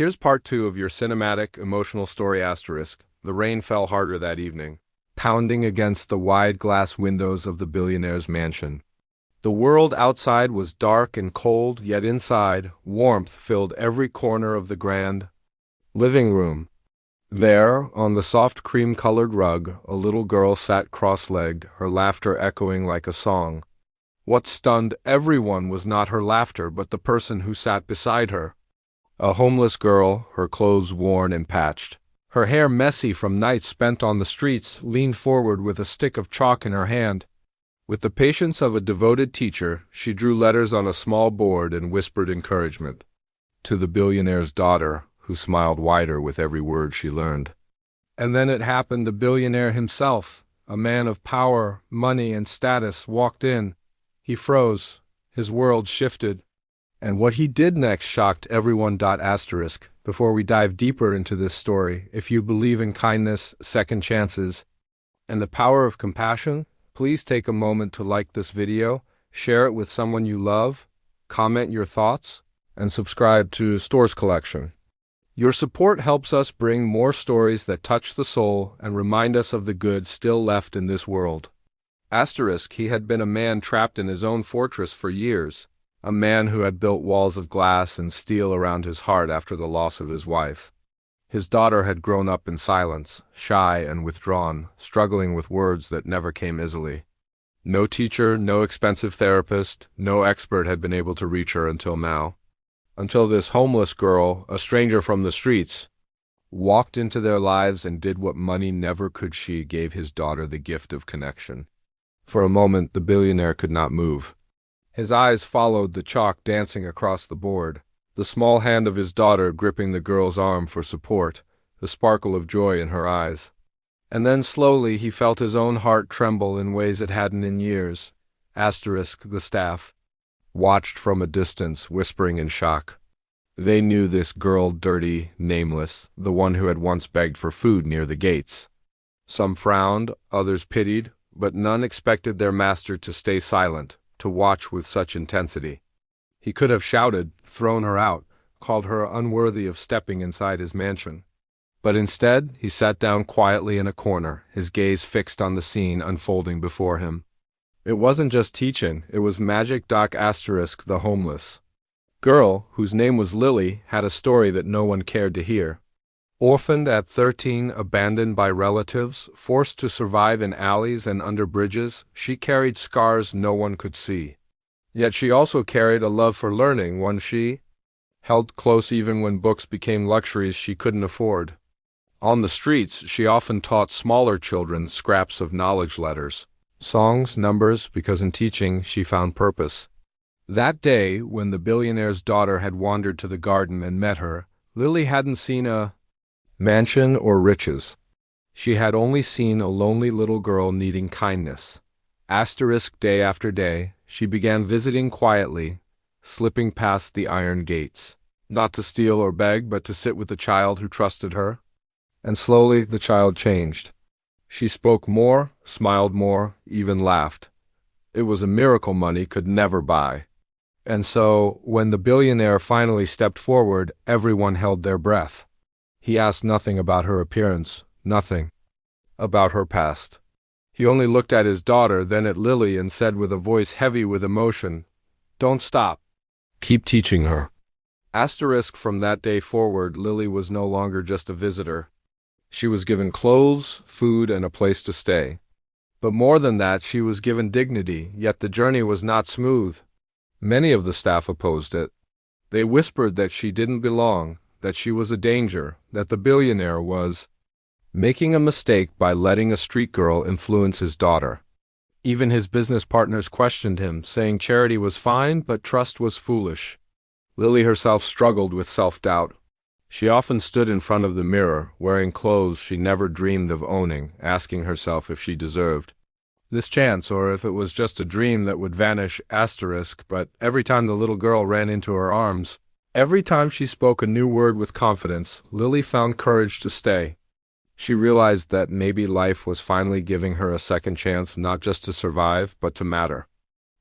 Here's part 2 of your cinematic, emotional story asterisk. The rain fell harder that evening, pounding against the wide glass windows of the billionaire's mansion. The world outside was dark and cold, yet inside, warmth filled every corner of the grand living room. There, on the soft cream-colored rug, a little girl sat cross-legged, her laughter echoing like a song. What stunned everyone was not her laughter, but the person who sat beside her. A homeless girl, her clothes worn and patched, her hair messy from nights spent on the streets, leaned forward with a stick of chalk in her hand. With the patience of a devoted teacher, she drew letters on a small board and whispered encouragement to the billionaire's daughter, who smiled wider with every word she learned. And then it happened. The billionaire himself, a man of power, money, and status, walked in. He froze. His world shifted. And what he did next shocked everyone. Before we dive deeper into this story, if you believe in kindness, second chances, and the power of compassion, please take a moment to like this video, share it with someone you love, comment your thoughts, and subscribe to Stories Collection. Your support helps us bring more stories that touch the soul and remind us of the good still left in this world. He had been a man trapped in his own fortress for years, a man who had built walls of glass and steel around his heart after the loss of his wife. His daughter had grown up in silence, shy and withdrawn, struggling with words that never came easily. No teacher, no expensive therapist, no expert had been able to reach her until now. Until this homeless girl, a stranger from the streets, walked into their lives and did what money never could. She gave his daughter the gift of connection. For a moment, the billionaire could not move. His eyes followed the chalk dancing across the board, the small hand of his daughter gripping the girl's arm for support, the sparkle of joy in her eyes. And then slowly he felt his own heart tremble in ways it hadn't in years. The staff watched from a distance, whispering in shock. They knew this girl, dirty, nameless, the one who had once begged for food near the gates. Some frowned, others pitied, but none expected their master to stay silent, to watch with such intensity. He could have shouted, thrown her out, called her unworthy of stepping inside his mansion. But instead, he sat down quietly in a corner, his gaze fixed on the scene unfolding before him. It wasn't just teaching, it was magic. The homeless girl, whose name was Lily, had a story that no one cared to hear. Orphaned at 13, abandoned by relatives, forced to survive in alleys and under bridges, she carried scars no one could see. Yet she also carried a love for learning, one she held close even when books became luxuries she couldn't afford. On the streets, she often taught smaller children scraps of knowledge, letters, songs, numbers, because in teaching she found purpose. That day, when the billionaire's daughter had wandered to the garden and met her, Lily hadn't seen a mansion or riches. She had only seen a lonely little girl needing kindness. Day after day, she began visiting quietly, slipping past the iron gates, not to steal or beg, but to sit with the child who trusted her. And slowly the child changed. She spoke more, smiled more, even laughed. It was a miracle money could never buy. And so, when the billionaire finally stepped forward, everyone held their breath. He asked nothing about her appearance, nothing about her past. He only looked at his daughter, then at Lily, and said with a voice heavy with emotion, "Don't stop. Keep teaching her." From that day forward, Lily was no longer just a visitor. She was given clothes, food, and a place to stay. But more than that, she was given dignity, yet the journey was not smooth. Many of the staff opposed it. They whispered that she didn't belong, that she was a danger, that the billionaire was making a mistake by letting a street girl influence his daughter. Even his business partners questioned him, saying charity was fine, but trust was foolish. Lily herself struggled with self-doubt. She often stood in front of the mirror, wearing clothes she never dreamed of owning, asking herself if she deserved this chance or if it was just a dream that would vanish. But every time the little girl ran into her arms, every time she spoke a new word with confidence, Lily found courage to stay. She realized that maybe life was finally giving her a second chance, not just to survive, but to matter.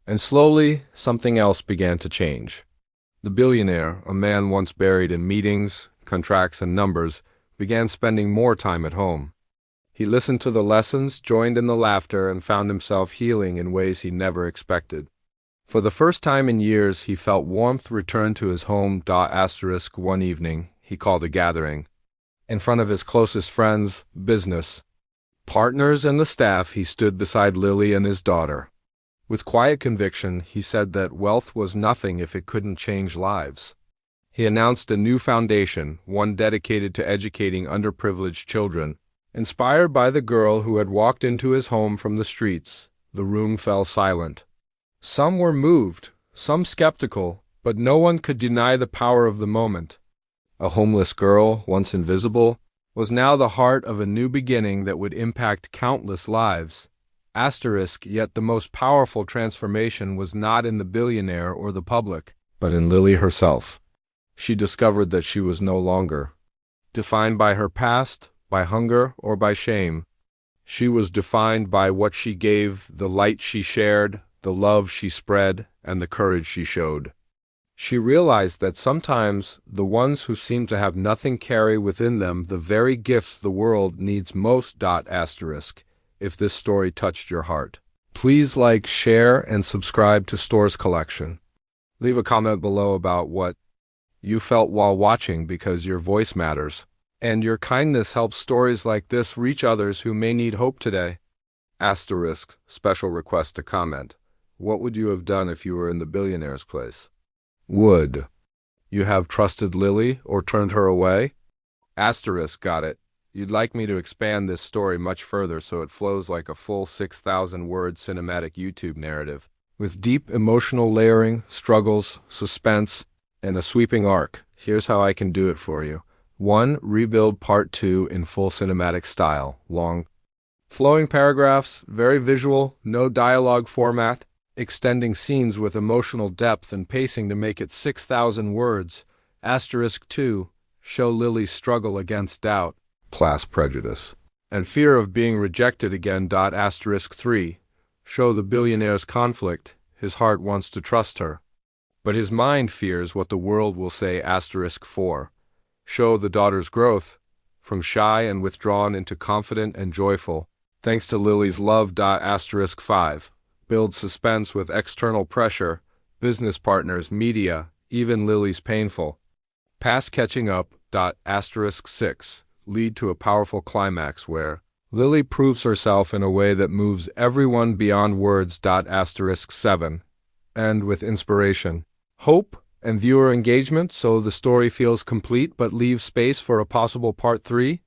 And slowly, something else began to change. The billionaire, a man once buried in meetings, contracts, and numbers, began spending more time at home. He listened to the lessons, joined in the laughter, and found himself healing in ways he never expected. For the first time in years, he felt warmth return to his home. One evening, he called a gathering. In front of his closest friends, business partners, and the staff, he stood beside Lily and his daughter. With quiet conviction, he said that wealth was nothing if it couldn't change lives. He announced a new foundation, one dedicated to educating underprivileged children. Inspired by the girl who had walked into his home from the streets, the room fell silent. Some were moved, some skeptical, but no one could deny the power of the moment. A homeless girl, once invisible, was now the heart of a new beginning that would impact countless lives. Yet the most powerful transformation was not in the billionaire or the public, but in Lily herself. She discovered that she was no longer defined by her past, by hunger, or by shame. She was defined by what she gave, the light she shared, the love she spread, and the courage she showed. She realized that sometimes the ones who seem to have nothing carry within them the very gifts the world needs most. If this story touched your heart, please like, share, and subscribe to Store's Collection. Leave a comment below about what you felt while watching, because your voice matters. And your kindness helps stories like this reach others who may need hope today. Special request to comment. What would you have done if you were in the billionaire's place? Would you have trusted Lily or turned her away? Got it. You'd like me to expand this story much further so it flows like a full 6,000-word cinematic YouTube narrative, with deep emotional layering, struggles, suspense, and a sweeping arc. Here's how I can do it for you. 1. Rebuild Part 2 in full cinematic style. Long, flowing paragraphs, very visual, no dialogue format, extending scenes with emotional depth and pacing to make it 6,000 words. 2. Show Lily's struggle against doubt, class prejudice, and fear of being rejected again. 3. Show the billionaire's conflict. His heart wants to trust her, but his mind fears what the world will say. 4. Show the daughter's growth, from shy and withdrawn into confident and joyful, thanks to Lily's love. 5. Build suspense with external pressure, business partners, media, even Lily's painful past catching up. 6. Lead to a powerful climax where Lily proves herself in a way that moves everyone beyond words. 7. End with inspiration, hope, and viewer engagement so the story feels complete but leaves space for a possible part 3.